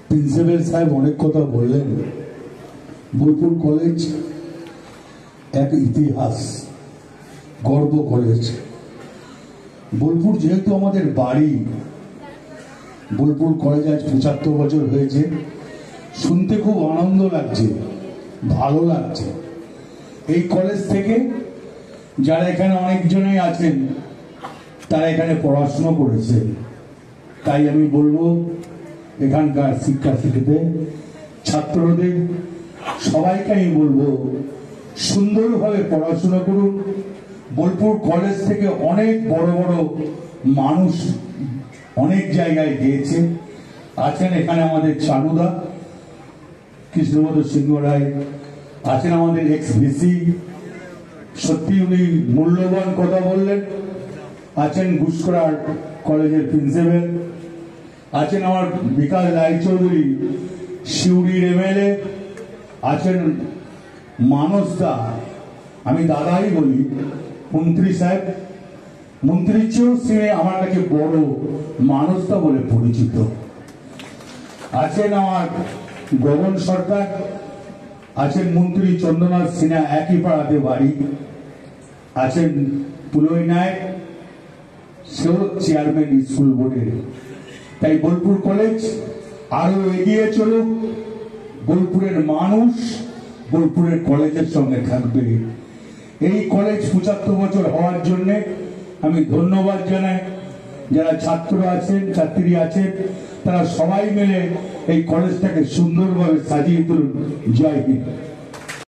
Principal সাহেব অনেক কথা বললেন। বোলপুর কলেজ এক ইতিহাস, গর্ব কলেজ। বোলপুর যেহেতু আমাদের বাড়ি, বোলপুর কলেজ আজ ৭৫ বছর হয়েছে। শুনতে খুব আনন্দ লাগছে, ভালো লাগছে। এই কলেজ থেকে যারা এখানে অনেকজনেই আছেন তারা এখানে পড়াশোনা করেছেন। তাই আমি বলবো এখানকার শিক্ষার্থীদের, ছাত্রদের সবাইকে আমি বলবো সুন্দরভাবে পড়াশোনা করুন। বোলপুর কলেজ থেকে অনেক বড় বড় মানুষ অনেক জায়গায় গিয়েছে, আছেন এখানে আমাদের চানুদা, কৃষ্ণপদ সিংহ রায় আছেন, আমাদের এক্স ভিসি, সত্যি উনি মূল্যবান কথা বললেন। আছেন ঘুষকরার কলেজের প্রিন্সিপাল, আছেন আমার বিকাশ রায়চৌধুরী সিউড়ির এমএলএ, আছেন মানস দা, আমি দাদাই বলি, মন্ত্রী সাহেব। মন্ত্রীর চেয়েও সে আমার কাছে বড় মানস দা বলে পরিচিত। আছেন আমার গগন সরকার, আছেন মন্ত্রী চন্দ্রনাথ সিনহা, একই পাড়াতে বাড়ি। আছেন পুলই নায়ক, সেও চেয়ারম্যান স্কুল বোর্ডের। তাই বোলপুর কলেজ আরো এগিয়ে চলুক। বোলপুরের মানুষ বোলপুরের কলেজের সঙ্গে থাকবে। এই কলেজ ৭৫ বছর হওয়ার জন্য আমি ধন্যবাদ জানাই। যারা ছাত্র আছেন, ছাত্রী আছেন, তারা সবাই মিলে এই কলেজটাকে সুন্দরভাবে সাজিয়ে তুলুন। জয় হিন্দ।